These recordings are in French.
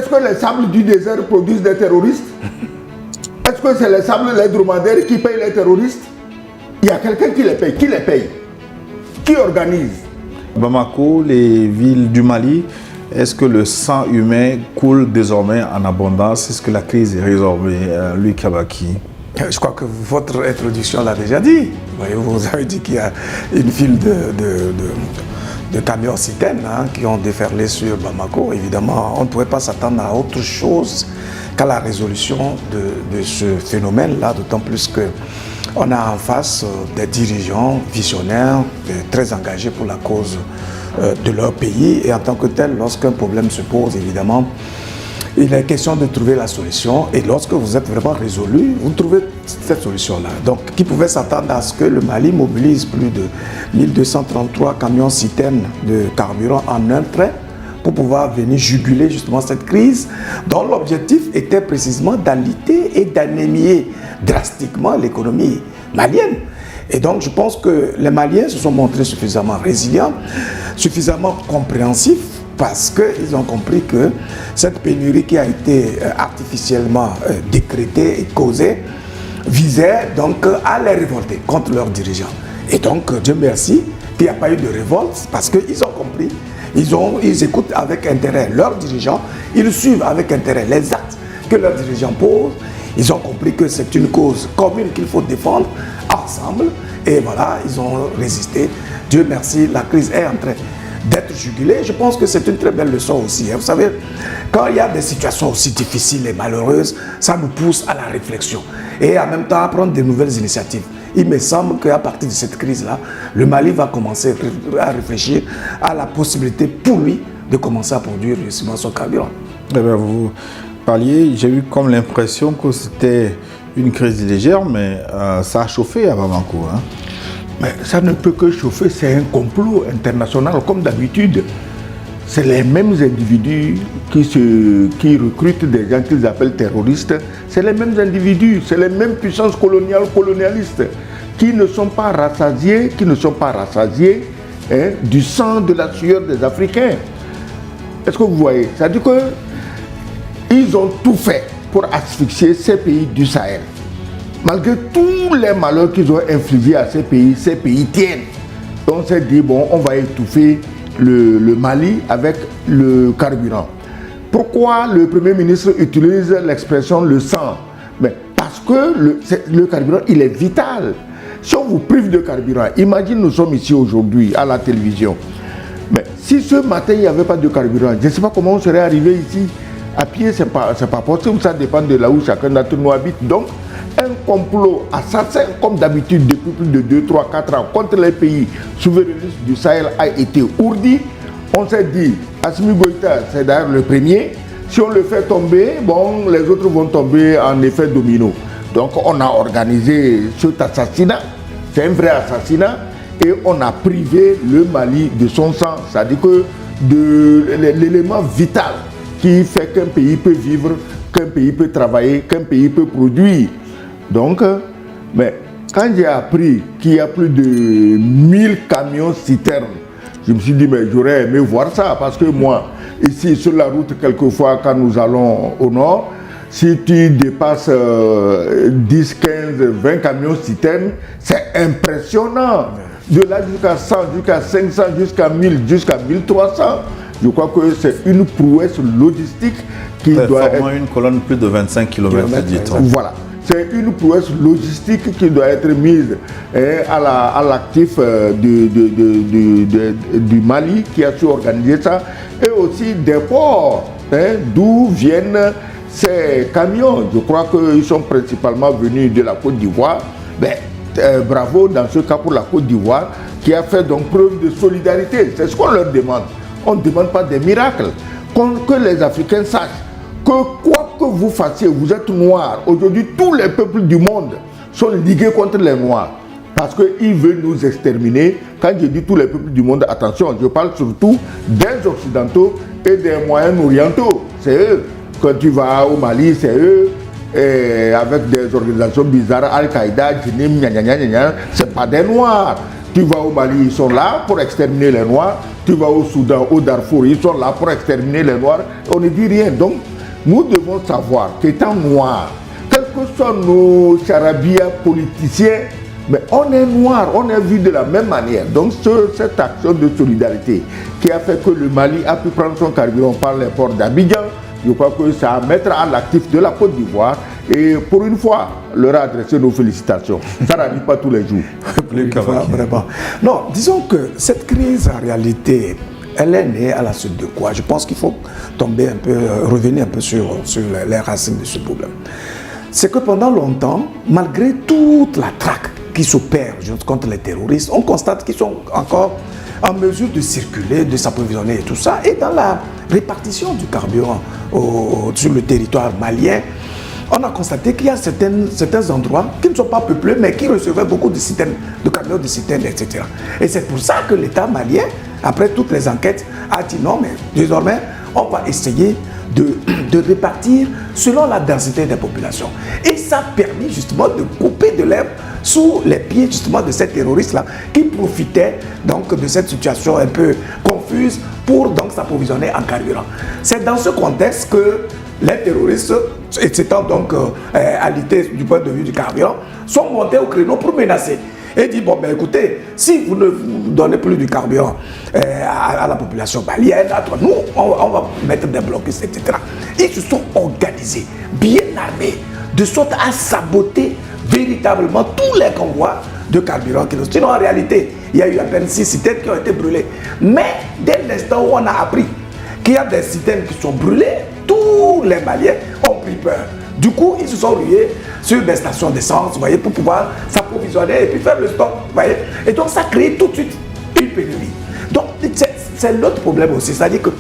Est-ce que les sables du désert produisent des terroristes? Est-ce que c'est les sables, les dromadaires qui payent les terroristes? Il y a quelqu'un qui les paye. Qui les paye? Qui organise? Bamako, les villes du Mali, est-ce que le sang humain coule désormais en abondance? Est-ce que la crise est résorbée, Louis Kabaki? Je crois que votre introduction l'a déjà dit. Vous avez dit qu'il y a une file de camions citernes qui ont déferlé sur Bamako. Évidemment, on ne pouvait pas s'attendre à autre chose qu'à la résolution de ce phénomène-là, d'autant plus qu'on a en face des dirigeants visionnaires, très engagés pour la cause de leur pays. Et en tant que tel, lorsqu'un problème se pose, évidemment, il est question de trouver la solution. Et lorsque vous êtes vraiment résolu, vous trouvez cette solution-là. Donc, qui pouvait s'attendre à ce que le Mali mobilise plus de 1233 camions citernes de carburant en un train pour pouvoir venir juguler justement cette crise dont l'objectif était précisément d'aliter et d'anémier drastiquement l'économie malienne. Et donc, je pense que les Maliens se sont montrés suffisamment résilients, suffisamment compréhensifs, parce qu'ils ont compris que cette pénurie qui a été artificiellement décrétée et causée visait donc à les révolter contre leurs dirigeants. Et donc, Dieu merci qu'il n'y a pas eu de révolte, parce qu'ils ont compris, ils écoutent avec intérêt leurs dirigeants, ils suivent avec intérêt les actes que leurs dirigeants posent. Ils ont compris que c'est une cause commune qu'il faut défendre ensemble. Et voilà, ils ont résisté. Dieu merci, la crise est en train d'être jugulée. Je pense que c'est une très belle leçon aussi. Vous savez, quand il y a des situations aussi difficiles et malheureuses, ça nous pousse à la réflexion. Et en même temps, à prendre de nouvelles initiatives. Il me semble qu'à partir de cette crise-là, le Mali va commencer à réfléchir à la possibilité pour lui de commencer à produire justement son carburant. Eh bien, vous parliez, j'ai eu comme l'impression que c'était une crise légère, mais ça a chauffé à Bamako. Mais ça ne peut que chauffer, c'est un complot international comme d'habitude. C'est les mêmes individus qui recrutent des gens qu'ils appellent terroristes. C'est les mêmes individus, c'est les mêmes puissances colonialistes qui ne sont pas rassasiés, du sang, de la sueur des Africains. Est-ce que vous voyez? C'est-à-dire qu'ils ont tout fait pour asphyxier ces pays du Sahel. Malgré tous les malheurs qu'ils ont infligés à ces pays tiennent. Donc on s'est dit, bon, on va étouffer le Mali avec le carburant. Pourquoi le Premier ministre utilise l'expression le sang? Mais parce que le carburant, il est vital. Si on vous prive de carburant, imagine nous sommes ici aujourd'hui à la télévision. Mais si ce matin il n'y avait pas de carburant, je ne sais pas comment on serait arrivé ici. À pied, c'est pas possible, ça dépend de là où chacun d'entre nous habite. Donc, un complot assassin, comme d'habitude, depuis plus de 2, 3, 4 ans, contre les pays souverainistes du Sahel a été ourdi. On s'est dit, Assimi Goïta, c'est d'ailleurs le premier. Si on le fait tomber, bon, les autres vont tomber en effet domino. Donc, on a organisé cet assassinat. C'est un vrai assassinat. Et on a privé le Mali de son sang. C'est-à-dire que de l'élément vital qui fait qu'un pays peut vivre, qu'un pays peut travailler, qu'un pays peut produire. Donc, mais quand j'ai appris qu'il y a plus de 1000 camions citernes, je me suis dit, mais j'aurais aimé voir ça, parce que moi, ici sur la route, quelquefois, quand nous allons au nord, si tu dépasses 10, 15, 20 camions citernes, c'est impressionnant. De là jusqu'à 100, jusqu'à 500, jusqu'à 1000, jusqu'à 1300. Je crois que c'est une prouesse logistique qui doit être... une colonne plus de 25 km, dit-on. Voilà. C'est une prouesse logistique qui doit être mise à l'actif du Mali qui a su organiser ça. Et aussi des ports d'où viennent ces camions. Je crois qu'ils sont principalement venus de la Côte d'Ivoire. Bravo dans ce cas pour la Côte d'Ivoire qui a fait donc preuve de solidarité. C'est ce qu'on leur demande. On ne demande pas des miracles. Que les Africains sachent que quoi que vous fassiez, vous êtes noirs. Aujourd'hui, tous les peuples du monde sont ligués contre les noirs. Parce qu'ils veulent nous exterminer. Quand je dis tous les peuples du monde, attention, je parle surtout des Occidentaux et des Moyen-Orientaux. C'est eux. Quand tu vas au Mali, c'est eux. Et avec des organisations bizarres, Al-Qaïda, Djinim, c'est pas des noirs. Tu vas au Mali, ils sont là pour exterminer les Noirs. Tu vas au Soudan, au Darfour, ils sont là pour exterminer les Noirs. On ne dit rien. Donc, nous devons savoir qu'étant noirs, quels que soient nos charabia politiciens, mais on est noirs, on est vu de la même manière. Donc, cette action de solidarité qui a fait que le Mali a pu prendre son carburant par les ports d'Abidjan, je crois que ça va mettre à l'actif de la Côte d'Ivoire. Et pour une fois, leur a adressé nos félicitations. Ça n'arrive pas tous les jours. Vraiment. Non, disons que cette crise, en réalité, elle est née à la suite de quoi? Je pense qu'il faut revenir un peu sur les racines de ce problème. C'est que pendant longtemps, malgré toute la traque qui s'opère contre les terroristes, on constate qu'ils sont encore en mesure de circuler, de s'approvisionner et tout ça. Et dans la répartition du carburant sur le territoire malien, on a constaté qu'il y a certains endroits qui ne sont pas peuplés, mais qui recevaient beaucoup de citernes, de camions de citernes, etc. Et c'est pour ça que l'État malien, après toutes les enquêtes, a dit non, mais désormais, on va essayer de répartir selon la densité des populations. Et ça a permis justement de couper de l'herbe sous les pieds justement de ces terroristes-là qui profitaient donc de cette situation un peu confuse pour donc s'approvisionner en carburant. C'est dans ce contexte que les terroristes, étant donc alités du point de vue du carburant, sont montés au créneau pour menacer. Et dit, bon, ben écoutez, si vous ne vous donnez plus du carburant à la population malienne, nous, on va mettre des blocus, etc. Ils se sont organisés, bien armés, de sorte à saboter véritablement tous les convois de carburant qui nous... Sinon, en réalité, il y a eu à peine 6 citernes qui ont été brûlées. Mais dès l'instant où on a appris qu'il y a des citernes qui sont brûlées, tous les Maliens ont pris peur. Du coup, ils se sont rués sur des stations d'essence, vous voyez, pour pouvoir s'approvisionner et puis faire le stock, vous voyez. Et donc, ça crée tout de suite une pénurie. Donc, c'est l'autre problème aussi, c'est-à-dire que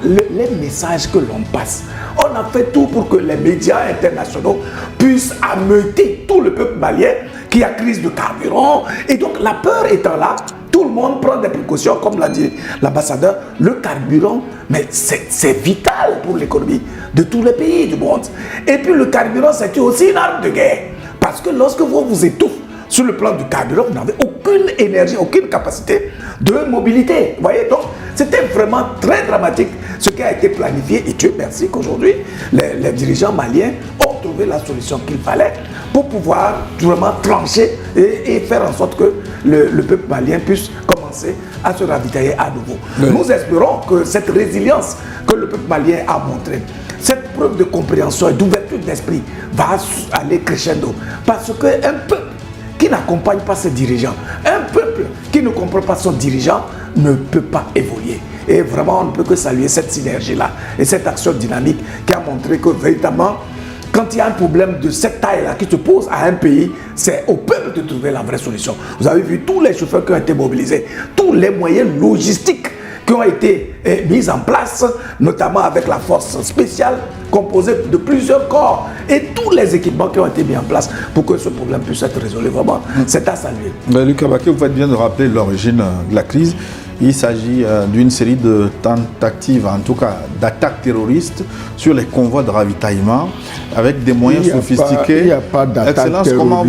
les messages que l'on passe, on a fait tout pour que les médias internationaux puissent ameuter tout le peuple malien qui a crise de carburant. Et donc, la peur étant là, tout le monde prend des précautions, comme l'a dit l'ambassadeur. Le carburant, mais c'est vital pour l'économie de tous les pays du monde. Et puis le carburant, c'est aussi une arme de guerre. Parce que lorsque vous vous étouffez sur le plan du carburant, vous n'avez aucune énergie, aucune capacité de mobilité. Vous voyez, donc c'était vraiment très dramatique ce qui a été planifié. Et Dieu merci qu'aujourd'hui, les dirigeants maliens ont trouvé la solution qu'il fallait pour pouvoir vraiment trancher et faire en sorte que le peuple malien puisse commencer à se ravitailler à nouveau. Oui. Nous espérons que cette résilience que le peuple malien a montrée, cette preuve de compréhension et d'ouverture d'esprit va aller crescendo. Parce qu'un peuple qui n'accompagne pas ses dirigeants, un peuple qui ne comprend pas son dirigeant ne peut pas évoluer. Et vraiment, on ne peut que saluer cette synergie-là et cette action dynamique qui a montré que véritablement, quand il y a un problème de cette taille-là qui se pose à un pays, c'est au peuple de trouver la vraie solution. Vous avez vu tous les chauffeurs qui ont été mobilisés, tous les moyens logistiques qui ont été mis en place, notamment avec la force spéciale composée de plusieurs corps et tous les équipements qui ont été mis en place pour que ce problème puisse être résolu. Vraiment, c'est à saluer. Lucas Baquet, vous faites bien de rappeler l'origine de la crise. Il s'agit d'une série de tentatives, en tout cas d'attaques terroristes sur les convois de ravitaillement avec des moyens sophistiqués. Il n'y a pas d'attaque Excellence, terroriste. comment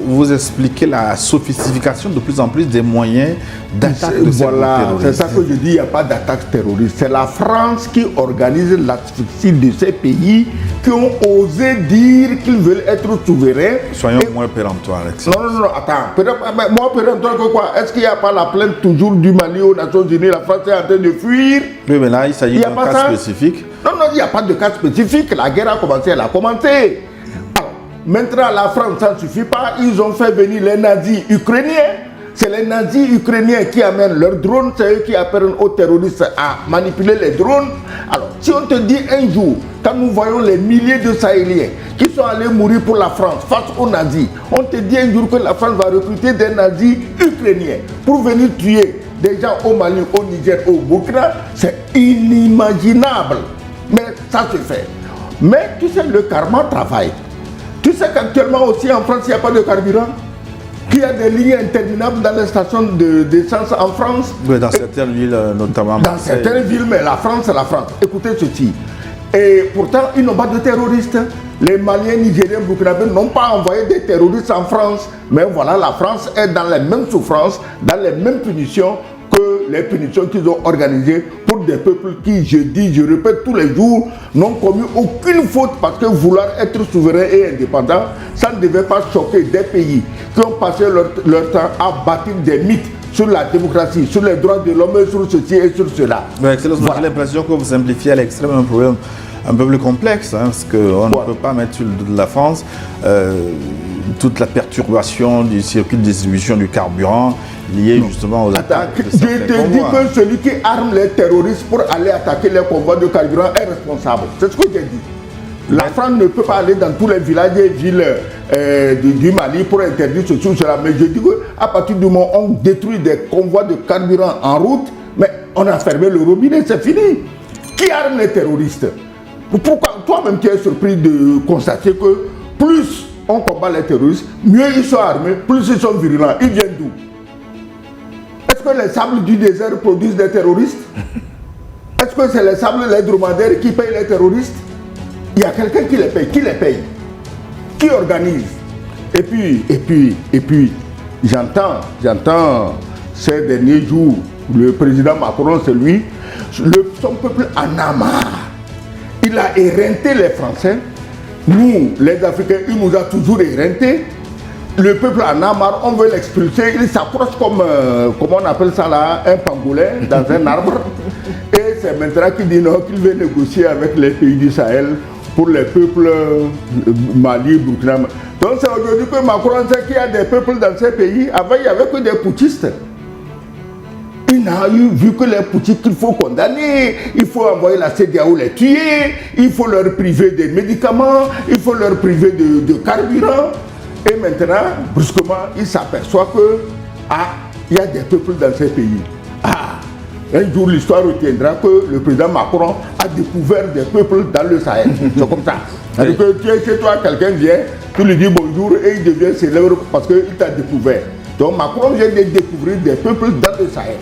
vous expliquez la sophistication de plus en plus des moyens d'attaque de ces terroristes? C'est ça que je dis, il n'y a pas d'attaque terroriste. C'est la France qui organise l'asphyxie de ces pays qui ont osé dire qu'ils veulent être souverains. Soyons moins péremptoires. Non, attends. Moi, péremptoire que quoi? Est-ce qu'il n'y a pas la plainte toujours du Mali aux Nations Unies? La France est en train de fuir. Oui, mais là, il s'agit d'un cas spécifique. Non, il n'y a pas de cas spécifique. La guerre a commencé, elle a commencé. Alors, maintenant, la France, ça ne suffit pas. Ils ont fait venir les nazis ukrainiens. C'est les nazis ukrainiens qui amènent leurs drones. C'est eux qui apprennent aux terroristes à manipuler les drones. Alors, si on te dit un jour, quand nous voyons les milliers de Sahéliens qui sont allés mourir pour la France face aux nazis, on te dit un jour que la France va recruter des nazis ukrainiens pour venir tuer des gens au Mali, au Niger, au Burkina, c'est inimaginable. Mais ça se fait. Mais tu sais, le karma travaille. Tu sais qu'actuellement aussi en France, il n'y a pas de carburant. Qu'il y a des lignes interminables dans les stations d'essence en France. Oui, dans certaines villes notamment. Dans certaines villes, mais la France, c'est la France. Écoutez ceci. Et pourtant, ils n'ont pas de terroristes. Les Maliens, Nigériens, Burkinabés n'ont pas envoyé des terroristes en France. Mais voilà, la France est dans les mêmes souffrances, dans les mêmes punitions que les punitions qu'ils ont organisées pour des peuples qui, je dis, je répète tous les jours, n'ont commis aucune faute parce que vouloir être souverain et indépendant, ça ne devait pas choquer des pays qui ont passé leur temps à bâtir des mythes sur la démocratie, sur les droits de l'homme, sur ceci et sur cela. Mais Excellence, j'ai l'impression que vous simplifiez à l'extrême un problème un peu plus complexe, hein, parce qu'on ne peut pas mettre sur le dos de la France toute la perturbation du circuit de distribution du carburant lié justement aux attaques. Je te dis que celui qui arme les terroristes pour aller attaquer les convois de carburant est responsable. C'est ce que j'ai dit. La France ne peut pas aller dans tous les villages et villes du Mali pour interdire ceci ou cela. Mais je dis qu'à partir du moment où on détruit des convois de carburant en route, mais on a fermé le robinet, c'est fini. Qui arme les terroristes? Pourquoi toi-même tu es surpris de constater que plus on combat les terroristes, mieux ils sont armés, plus ils sont virulents. Ils viennent d'où? Est-ce que les sables du désert produisent des terroristes? Est-ce que c'est les sables, les dromadaires qui payent les terroristes? Il y a quelqu'un qui les paye. Qui les paye? Qui organise? Et puis, j'entends ces derniers jours, le président Macron, c'est lui, son peuple en a marre. Il a éreinté les Français. Nous, les Africains, il nous a toujours éreintés. Le peuple en a marre, on veut l'expulser. Il s'approche comme, comment on appelle ça là, un pangolin dans un arbre. Et c'est maintenant qu'il dit non, qu'il veut négocier avec les pays du Sahel pour les peuples Mali, Burkina. Donc c'est aujourd'hui que Macron sait qu'il y a des peuples dans ces pays. Avant, il n'y avait que des putschistes. Il n'a vu que les putschistes qu'il faut condamner, il faut envoyer la CEDEAO les tuer, il faut leur priver des médicaments, il faut leur priver de carburant. Et maintenant, brusquement, il s'aperçoit que il y a des peuples dans ces pays. Un jour, l'histoire retiendra que le président Macron a découvert des peuples dans le Sahel. C'est comme ça. C'est-à-dire que tu es chez toi, quelqu'un vient, tu lui dis bonjour et il devient célèbre parce qu'il t'a découvert. Donc Macron vient de découvrir des peuples dans le Sahel.